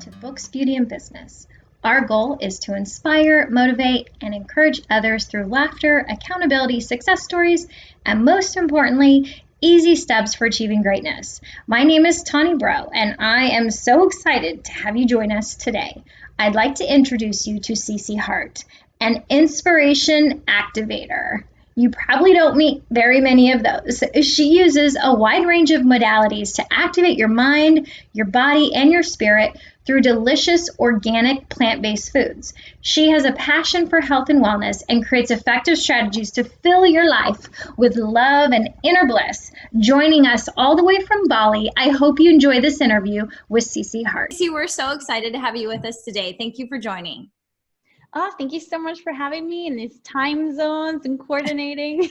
to Books, Beauty, and Business. Our goal is to inspire, motivate, and encourage others through laughter, accountability, success stories, and most importantly, easy steps for achieving greatness. My name is Tawny Bro, and I am so excited to have you join us today. I'd like to introduce you to Cece Hart, an inspiration activator. You probably don't meet very many of those. She uses a wide range of modalities to activate your mind, your body, and your spirit through delicious, organic, plant-based foods. She has a passion for health and wellness and creates effective strategies to fill your life with love and inner bliss. Joining us all the way from Bali, I hope you enjoy this interview with Cece Hart. Cece, we're so excited to have you with us today. Thank you for joining. Oh, thank you so much for having me in these time zones and coordinating.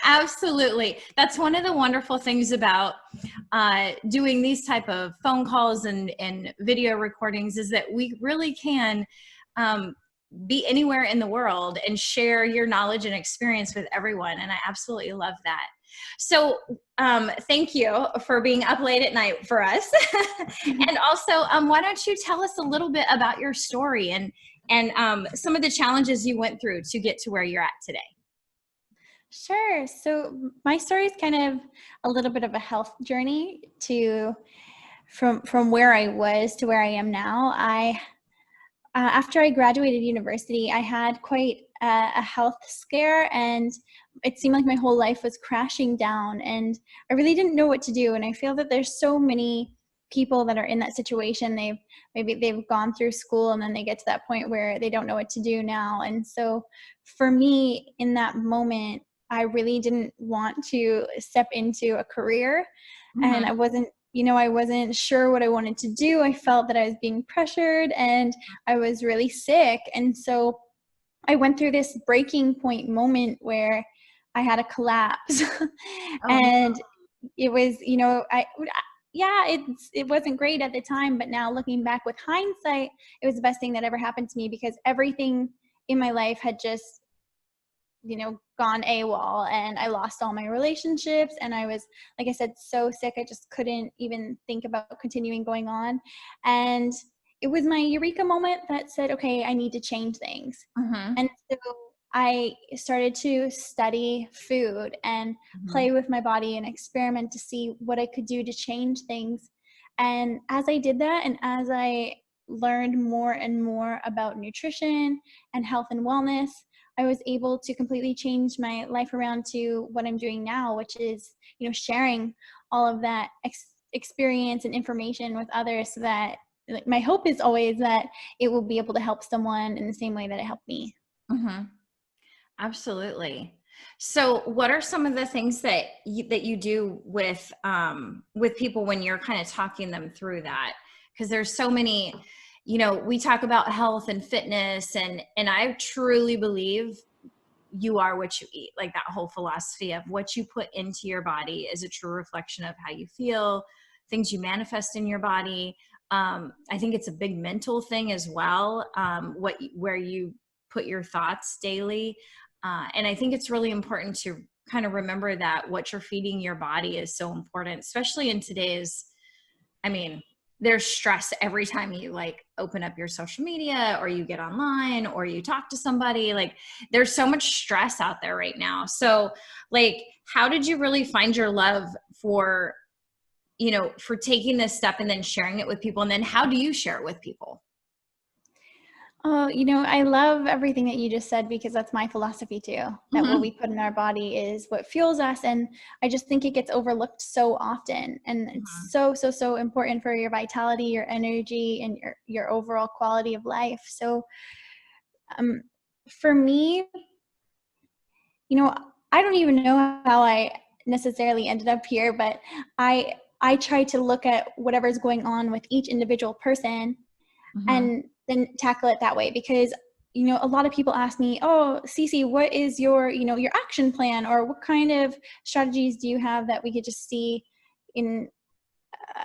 Absolutely. That's one of the wonderful things about doing these type of phone calls and video recordings is that we really can be anywhere in the world and share your knowledge and experience with everyone. And I absolutely love that. So thank you for being up late at night for us. And also, why don't you tell us a little bit about your story and some of the challenges you went through to get to where you're at today? Sure. So my story is kind of a little bit of a health journey from where I was to where I am now. After I graduated university, I had quite a health scare, and it seemed like my whole life was crashing down, and I really didn't know what to do. And I feel that there's so many people that are in that situation. Maybe they've gone through school and then they get to that point where they don't know what to do now. And so for me in that moment, I really didn't want to step into a career. And I wasn't sure what I wanted to do. I felt that I was being pressured and I was really sick. And so I went through this breaking point moment where I had a collapse. And it was, it wasn't great at the time, but now looking back with hindsight, it was the best thing that ever happened to me because everything in my life had just, gone AWOL, and I lost all my relationships, and I was, like I said, so sick. I just couldn't even think about continuing going on. And it was my eureka moment that said, okay, I need to change things. And so I started to study food and play with my body and experiment to see what I could do to change things. And as I did that, and as I learned more and more about nutrition and health and wellness, I was able to completely change my life around to what I'm doing now, which is, sharing all of that experience and information with others, so that my hope is always that it will be able to help someone in the same way that it helped me. Absolutely. So what are some of the things that you do with people when you're kind of talking them through that? Because there's so many, we talk about health and fitness, and I truly believe you are what you eat. Like that whole philosophy of what you put into your body is a true reflection of how you feel, things you manifest in your body. I think it's a big mental thing as well, where you put your thoughts daily. And I think it's really important to kind of remember that what you're feeding your body is so important, especially in today's, there's stress every time you open up your social media or you get online or you talk to somebody. There's so much stress out there right now. So how did you really find your love for taking this step and then sharing it with people? And then how do you share it with people? Oh, I love everything that you just said, because that's my philosophy too, that what we put in our body is what fuels us. And I just think it gets overlooked so often. And it's so important for your vitality, your energy, and your overall quality of life. So for me, I don't even know how I necessarily ended up here, but I try to look at whatever's going on with each individual person and then tackle it that way. Because, a lot of people ask me, oh, Cece, what is your action plan, or what kind of strategies do you have that we could just see in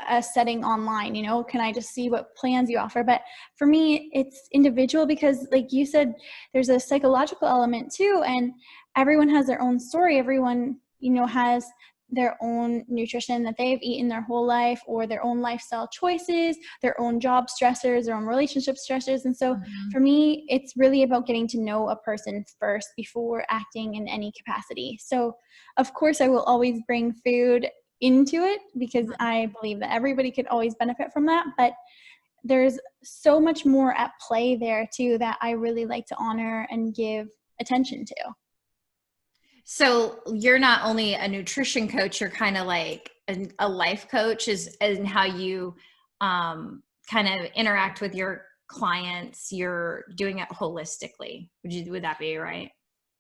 a setting online? Can I just see what plans you offer? But for me, it's individual, because like you said, there's a psychological element too, and everyone has their own story. Everyone, has their own nutrition that they've eaten their whole life, or their own lifestyle choices, their own job stressors, their own relationship stressors. And so for me, it's really about getting to know a person first before acting in any capacity. So of course I will always bring food into it, because I believe that everybody could always benefit from that. But there's so much more at play there too that I really like to honor and give attention to. So you're not only a nutrition coach, you're kind of like a life coach, is in how you kind of interact with your clients. You're doing it holistically. Would that be right?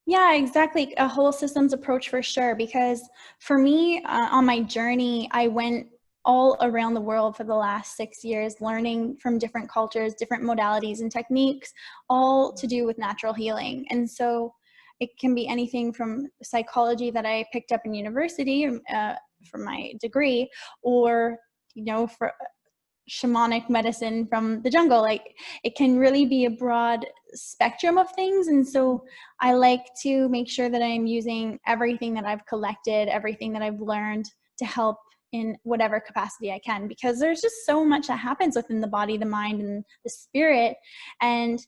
Yeah, exactly. A whole systems approach for sure. Because for me, on my journey, I went all around the world for the last 6 years, learning from different cultures, different modalities and techniques, all to do with natural healing. And so it can be anything from psychology that I picked up in university for my degree, or, for shamanic medicine from the jungle. Like, it can really be a broad spectrum of things. And so I like to make sure that I'm using everything that I've collected, everything that I've learned, to help in whatever capacity I can, because there's just so much that happens within the body, the mind, and the spirit. And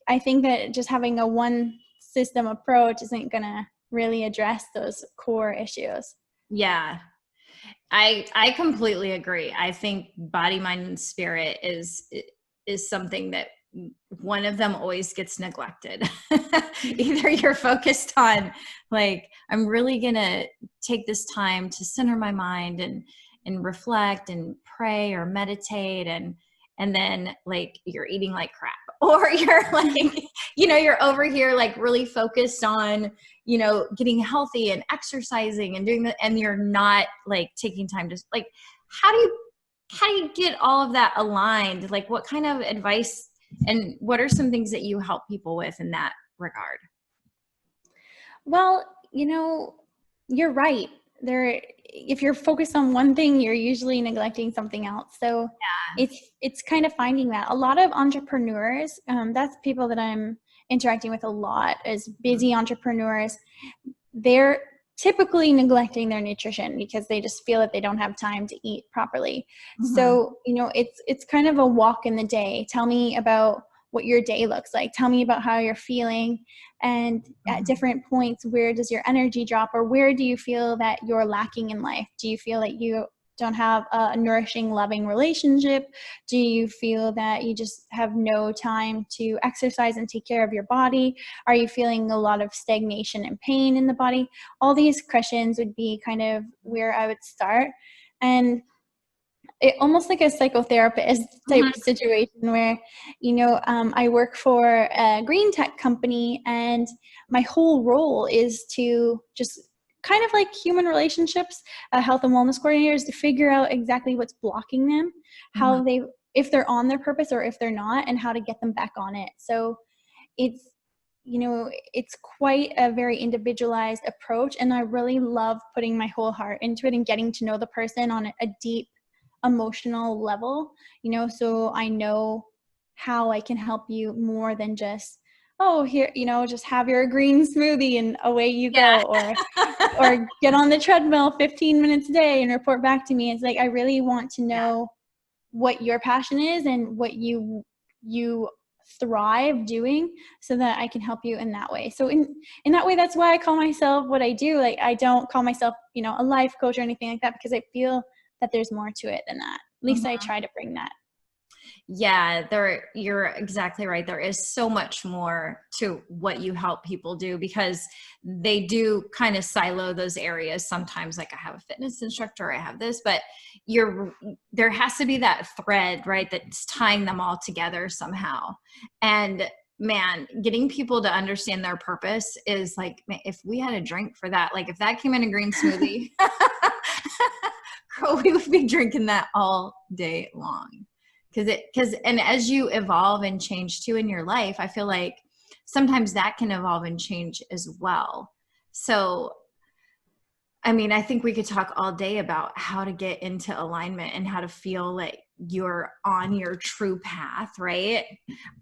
I think that just having a one system approach isn't going to really address those core issues. Yeah. I completely agree. I think body, mind, and spirit is something that one of them always gets neglected. Either you're focused on, like, I'm really going to take this time to center my mind and reflect and pray or meditate, and then, like, you're eating like crap, or you're like, you're over here like really focused on, getting healthy and exercising and doing that, and you're not like taking time to, like, how do you get all of that aligned? Like, what kind of advice and what are some things that you help people with in that regard? Well, you're right. If you're focused on one thing, you're usually neglecting something else. So it's kind of finding that. A lot of entrepreneurs, that's people that I'm interacting with a lot, as busy entrepreneurs, they're typically neglecting their nutrition because they just feel that they don't have time to eat properly. So, it's kind of a walk in the day. Tell me about what your day looks like. Tell me about how you're feeling. And at different points, where does your energy drop, or where do you feel that you're lacking in life? Do you feel that you don't have a nourishing, loving relationship? Do you feel that you just have no time to exercise and take care of your body? Are you feeling a lot of stagnation and pain in the body? All these questions would be kind of where I would start. And it almost like a psychotherapist type situation where, I work for a green tech company, and my whole role is to just kind of like human relationships, health and wellness coordinators, to figure out exactly what's blocking them, how if they're on their purpose or if they're not, and how to get them back on it. So it's, it's quite a very individualized approach. And I really love putting my whole heart into it and getting to know the person on a deep emotional level, so I know how I can help you more than just, here, just have your green smoothie and away you go, or get on the treadmill 15 minutes a day and report back to me. It's like, I really want to know what your passion is and what you thrive doing, so that I can help you in that way. So in that way, that's why I call myself what I do. Like, I don't call myself, a life coach or anything like that, because I feel that there's more to it than that. At least I try to bring that. Yeah, you're exactly right. There is so much more to what you help people do, because they do kind of silo those areas sometimes. Like, I have a fitness instructor, I have this, but there has to be that thread, right, that's tying them all together somehow. And man, getting people to understand their purpose is like, if we had a drink for that, like if that came in a green smoothie, we would be drinking that all day long. And as you evolve and change too in your life, I feel like sometimes that can evolve and change as well. So, I mean, I think we could talk all day about how to get into alignment and how to feel like you're on your true path, right?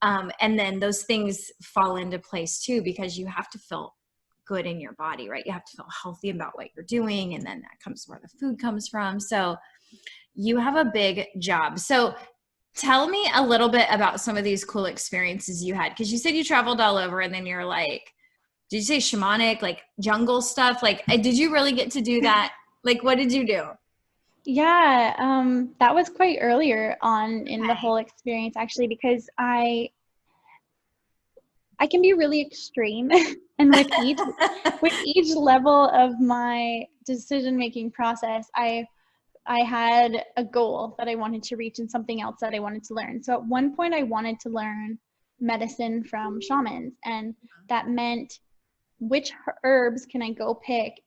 And then those things fall into place too, because you have to feel good in your body, right? You have to feel healthy about what you're doing. And then that comes where the food comes from. So you have a big job. So tell me a little bit about some of these cool experiences you had. Because you said you traveled all over, and then you're like, did you say shamanic, like jungle stuff? Like, did you really get to do that? Like, what did you do? Yeah, that was quite earlier on in the whole experience, actually, because I can be really extreme, and with each level of my decision-making process, I had a goal that I wanted to reach and something else that I wanted to learn. So at one point I wanted to learn medicine from shamans, and that meant which herbs can I go pick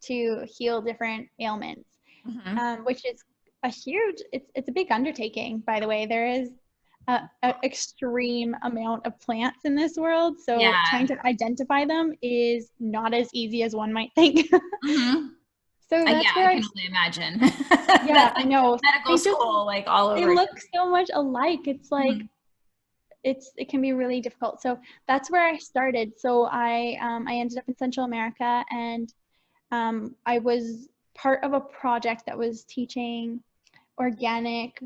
to heal different ailments, which is it's a big undertaking, by the way. There is a extreme amount of plants in this world. So trying to identify them is not as easy as one might think. So that's where I can only imagine. Yeah, I know. Medical school, like all over. They look so much alike. It's like, it can be really difficult. So that's where I started. So I ended up in Central America, and I was part of a project that was teaching organic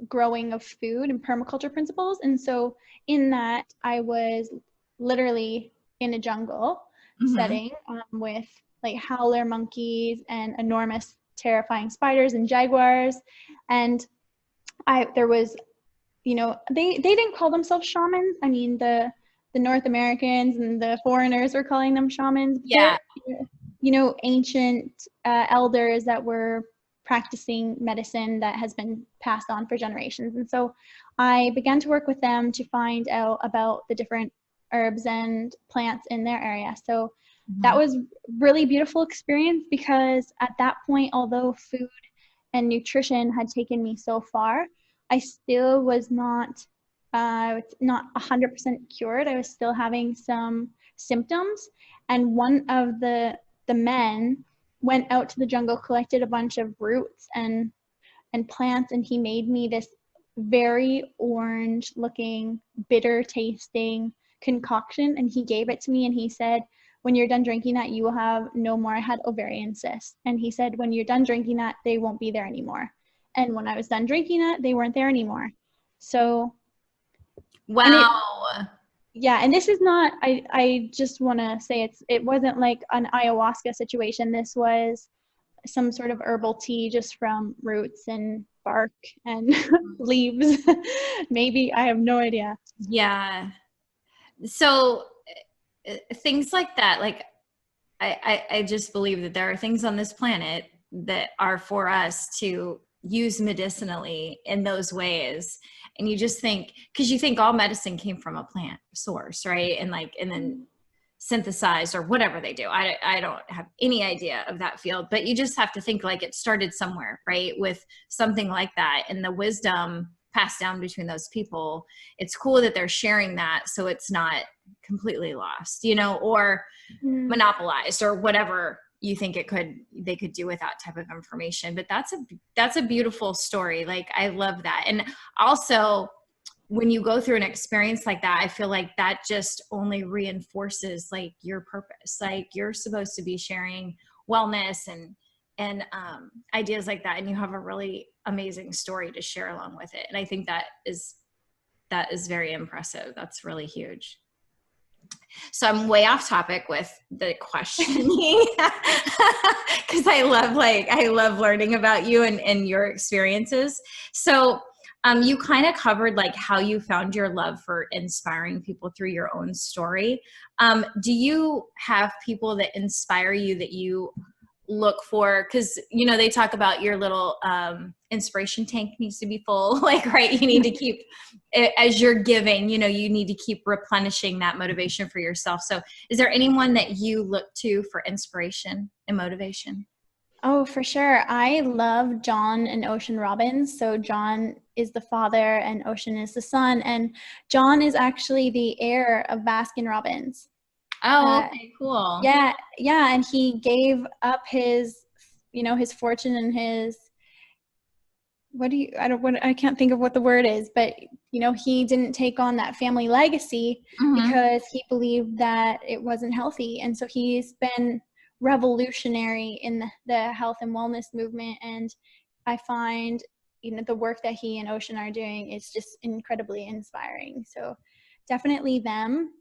growing of food and permaculture principles. And so in that, I was literally in a jungle setting with like howler monkeys and enormous terrifying spiders and jaguars. And there was, they didn't call themselves shamans. I mean, the North Americans and the foreigners were calling them shamans. Yeah. Ancient elders that were practicing medicine that has been passed on for generations. And so I began to work with them to find out about the different herbs and plants in their area. So that was really beautiful experience, because at that point, although food and nutrition had taken me so far, I still was not 100% cured. I was still having some symptoms. And one of the men went out to the jungle, collected a bunch of roots and plants, and he made me this very orange looking, bitter tasting concoction, and he gave it to me, and he said, when you're done drinking that, you will have no more. I had ovarian cysts, and he said, when you're done drinking that, they won't be there anymore. And when I was done drinking that, they weren't there anymore. So wow. And this is not, I just want to say it wasn't like an ayahuasca situation. This was some sort of herbal tea just from roots and bark and leaves. Maybe, I have no idea. Yeah. So things like that, like I just believe that there are things on this planet that are for us to use medicinally in those ways. And you just think, because you think all medicine came from a plant source, right? And then synthesized or whatever they do. I don't have any idea of that field, but you just have to think like it started somewhere, right? With something like that, and the wisdom passed down between those people. It's cool that they're sharing that, so it's not completely lost, or monopolized or whatever you think they could do with that type of information. But that's a beautiful story. Like, I love that. And also, when you go through an experience like that, I feel like that just only reinforces like your purpose. Like, you're supposed to be sharing wellness and ideas like that. And you have a really amazing story to share along with it. And I think that is very impressive. That's really huge. So I'm way off topic with the questioning because I love learning about you and your experiences. So you kind of covered like how you found your love for inspiring people through your own story. Do you have people that inspire you that you look for? Because, they talk about your little inspiration tank needs to be full, like, right? You need to keep, as you're giving, you need to keep replenishing that motivation for yourself. So is there anyone that you look to for inspiration and motivation? Oh, for sure. I love John and Ocean Robbins. So John is the father and Ocean is the son. And John is actually the heir of Baskin Robbins. Oh, okay, cool. Yeah. And he gave up his fortune and I can't think of what the word is, but he didn't take on that family legacy because he believed that it wasn't healthy. And so he's been revolutionary in the health and wellness movement. And I find, the work that he and Ocean are doing is just incredibly inspiring. So definitely them.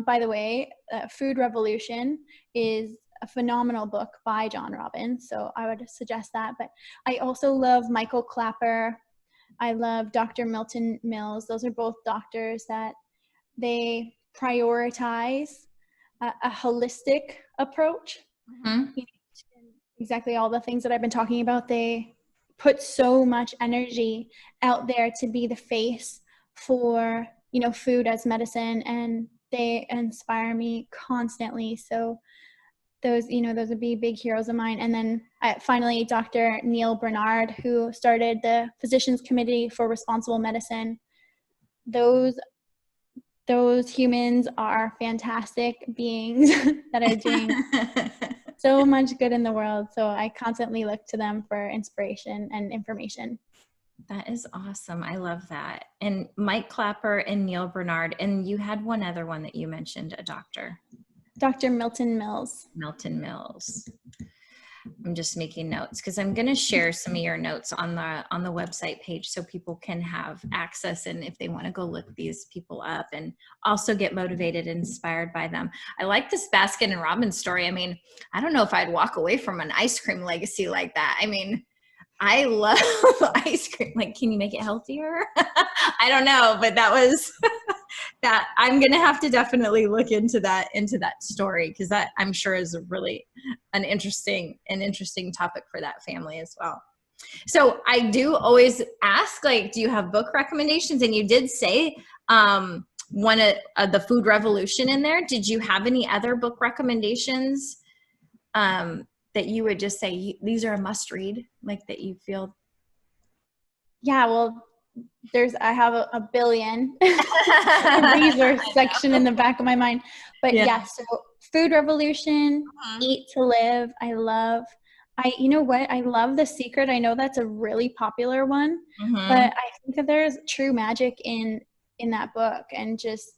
By the way, Food Revolution is a phenomenal book by John Robbins, so I would suggest that. But I also love Michael Clapper. I love Dr. Milton Mills. Those are both doctors that they prioritize a holistic approach. Exactly all the things that I've been talking about. They put so much energy out there to be the face for, food as medicine, and they inspire me constantly. So those would be big heroes of mine. And then finally, Dr. Neal Barnard, who started the Physicians Committee for Responsible Medicine. Those humans are fantastic beings that are doing so much good in the world. So I constantly look to them for inspiration and information. That is awesome. I love that. And Mike Clapper and Neal Barnard. And you had one other one that you mentioned, a doctor. Dr. Milton Mills. Milton Mills. I'm just making notes because I'm going to share some of your notes on the website page so people can have access, and if they want to go look these people up and also get motivated and inspired by them. I like this Baskin and Robbins story. I mean, I don't know if I'd walk away from an ice cream legacy like that. I mean, I love ice cream. Like, can you make it healthier? I don't know, but that was that I'm going to have to definitely look into that story, because that I'm sure is really an interesting topic for that family as well. So I do always ask, like, do you have book recommendations? And you did say one of the Food Revolution in there. Did you have any other book recommendations that you would just say these are a must read, like that you feel? Yeah, well, I have a billion resource section in the back of my mind, but yeah, so Food Revolution, Eat to Live. I love The Secret. I know that's a really popular one, but I think that there's true magic in that book, and just,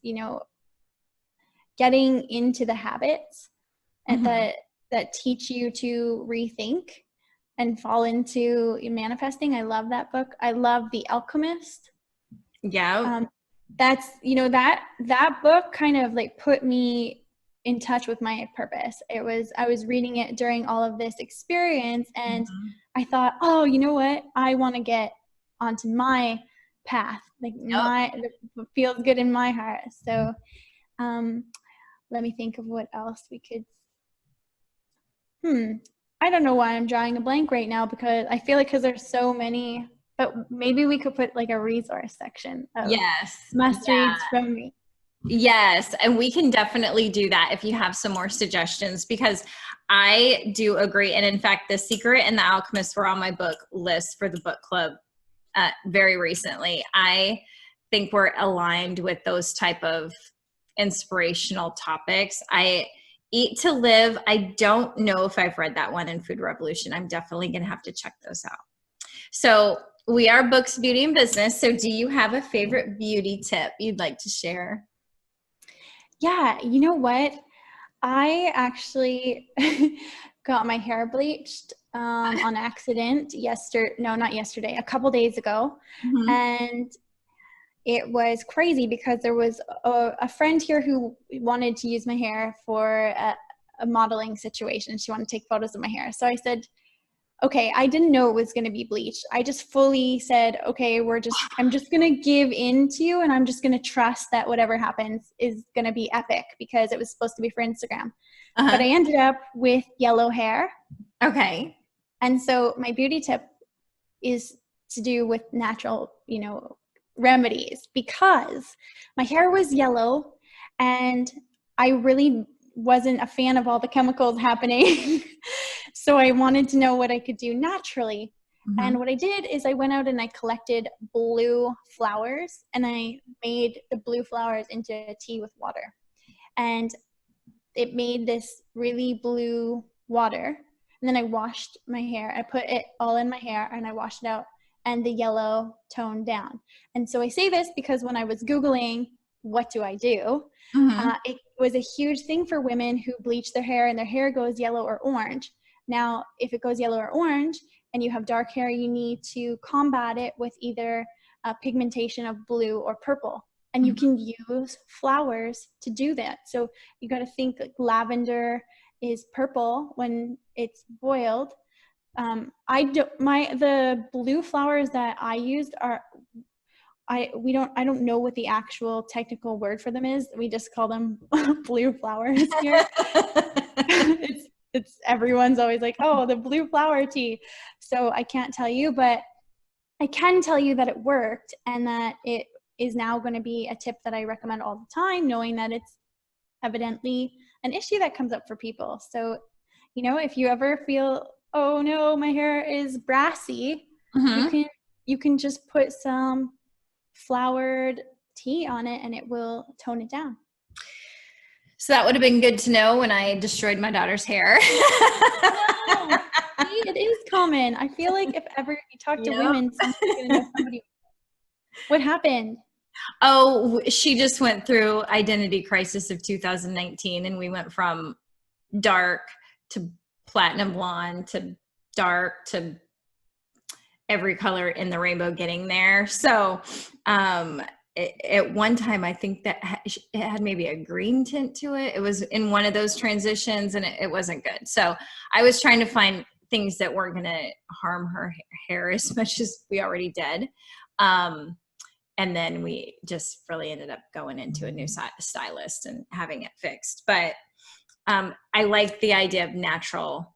getting into the habits and that teach you to rethink and fall into manifesting. I love that book. I love The Alchemist. Yeah. That's, that book kind of like put me in touch with my purpose. I was reading it during all of this experience, and I thought, oh, you know what? I want to get onto my path, like what feels good in my heart. So let me think of what else we could. I don't know why I'm drawing a blank right now, because I feel like there's so many, but maybe we could put like a resource section of must reads from me. Yes, and we can definitely do that if you have some more suggestions, because I do agree. And in fact, The Secret and The Alchemist were on my book list for the book club very recently. I think we're aligned with those type of inspirational topics. Eat to Live, I don't know if I've read that one in Food Revolution. I'm definitely going to have to check those out. So we are Books, Beauty, and Business. So do you have a favorite beauty tip you'd like to share? Yeah, you know what? I actually got my hair bleached on accident a couple days ago. And it was crazy because there was a friend here who wanted to use my hair for a modeling situation. She wanted to take photos of my hair. So I said, okay, I didn't know it was going to be bleached. I just fully said, okay, I'm just going to give in to you, and I'm just going to trust that whatever happens is going to be epic, because it was supposed to be for Instagram. But I ended up with yellow hair. Okay. And so my beauty tip is to do with natural, remedies, because my hair was yellow and I really wasn't a fan of all the chemicals happening. So I wanted to know what I could do naturally. And what I did is I went out and I collected blue flowers, and I made the blue flowers into tea with water. And it made this really blue water. And then I washed my hair. I put it all in my hair and I washed it out. and the yellow toned down. And so I say this because when I was Googling, what do I do? It was a huge thing for women who bleach their hair and their hair goes yellow or orange. Now, if it goes yellow or orange and you have dark hair, you need to combat it with either pigmentation of blue or purple. And you can use flowers to do that. So you got to think like lavender is purple when it's boiled. The blue flowers that I used are, I don't know what the actual technical word for them is. We just call them blue flowers here. It's everyone's always like, oh, the blue flower tea. So I can't tell you, but I can tell you that it worked and that it is now going to be a tip that I recommend all the time, knowing that it's evidently an issue that comes up for people. So, if you ever feel, oh no, my hair is brassy, you can just put some flowered tea on it and it will tone it down. So that would have been good to know when I destroyed my daughter's hair. No, see, it is common. I feel like if ever you talk to women, someone's going to know somebody. What happened? Oh, she just went through identity crisis of 2019, and we went from dark to platinum blonde to dark to every color in the rainbow getting there. So at one time, I think that it had maybe a green tint to it. It was in one of those transitions, and it wasn't good. So I was trying to find things that weren't going to harm her hair as much as we already did. And then we just really ended up going into a new stylist and having it fixed. But I like the idea of natural,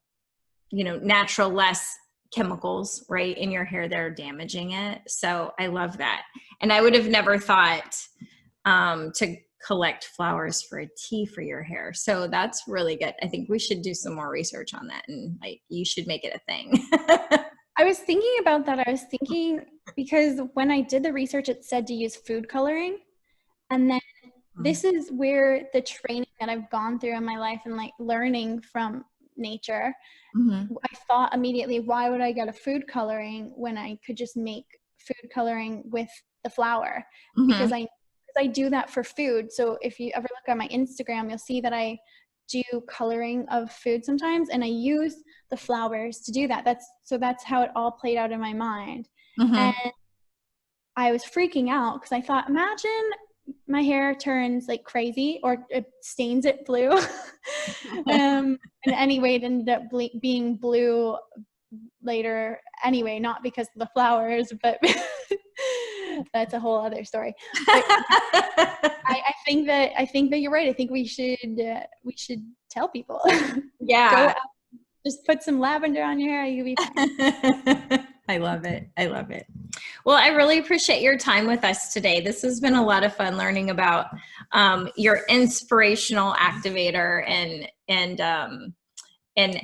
less chemicals, right, in your hair that are damaging it. So I love that. And I would have never thought to collect flowers for a tea for your hair. So that's really good. I think we should do some more research on that, and you should make it a thing. I was thinking about that. Because when I did the research, it said to use food coloring. And then this is where the training that I've gone through in my life and learning from nature, I thought immediately, why would I get a food coloring when I could just make food coloring with the flower? Because I do that for food. So if you ever look at my Instagram, you'll see that I do coloring of food sometimes, and I use the flowers to do that. That's how it all played out in my mind. And I was freaking out because I thought, imagine my hair turns like crazy or it stains it blue. And anyway, it ended up being blue later anyway, not because of the flowers, but that's a whole other story. But I think that you're right. I think we should tell people. Yeah. Go out, just put some lavender on your hair, you'll be fine. I love it. I love it. Well, I really appreciate your time with us today. This has been a lot of fun learning about your inspirational activator and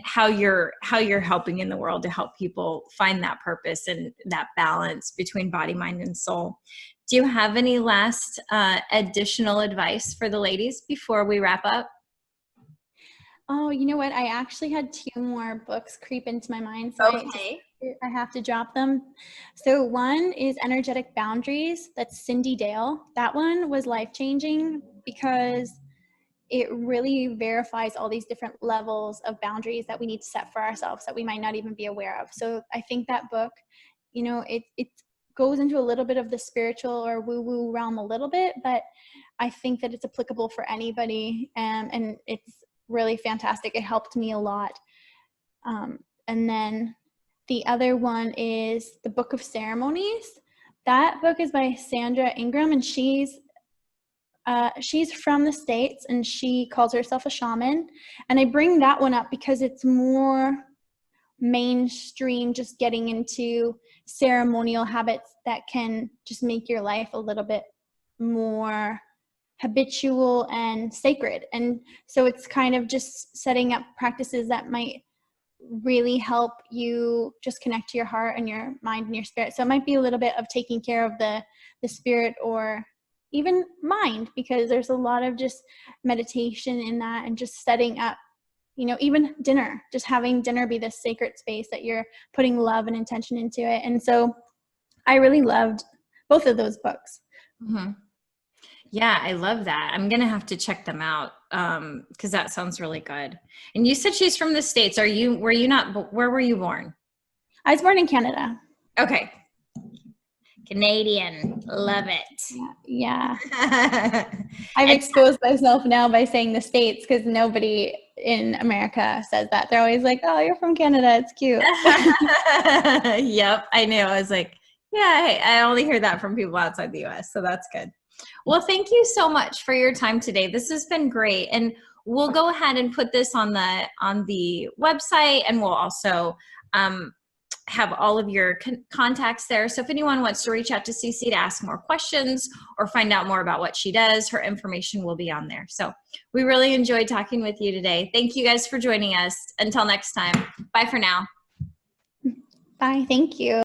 how you're helping in the world to help people find that purpose and that balance between body, mind, and soul. Do you have any last additional advice for the ladies before we wrap up? Oh, you know what? I actually had 2 more books creep into my mind. So Okay. I have to drop them. So one is Energetic Boundaries. That's Cindy Dale. That one was life-changing because it really verifies all these different levels of boundaries that we need to set for ourselves that we might not even be aware of. So I think that book, it goes into a little bit of the spiritual or woo-woo realm a little bit, but I think that it's applicable for anybody, and it's really fantastic. It helped me a lot. And then the other one is the Book of Ceremonies. That book is by Sandra Ingram, and she's from the States, and she calls herself a shaman. And I bring that one up because it's more mainstream, just getting into ceremonial habits that can just make your life a little bit more habitual and sacred. And so it's kind of just setting up practices that might really help you just connect to your heart and your mind and your spirit. So it might be a little bit of taking care of the spirit or even mind, because there's a lot of just meditation in that, and just setting up, even dinner, just having dinner be this sacred space that you're putting love and intention into it. And so I really loved both of those books. Mm-hmm. Yeah, I love that. I'm gonna have to check them out because that sounds really good. And you said she's from the States. Were you not? Where were you born? I was born in Canada. Okay, Canadian, love it. Yeah. I've exposed myself now by saying the States because nobody in America says that. They're always like, "Oh, you're from Canada. It's cute." Yep, I knew. I was like, yeah, hey, I only hear that from people outside the US, so that's good. Well, thank you so much for your time today. This has been great. And we'll go ahead and put this on the website, and we'll also have all of your contacts there. So if anyone wants to reach out to Cece to ask more questions or find out more about what she does, her information will be on there. So we really enjoyed talking with you today. Thank you guys for joining us. Until next time, bye for now. Bye. Thank you.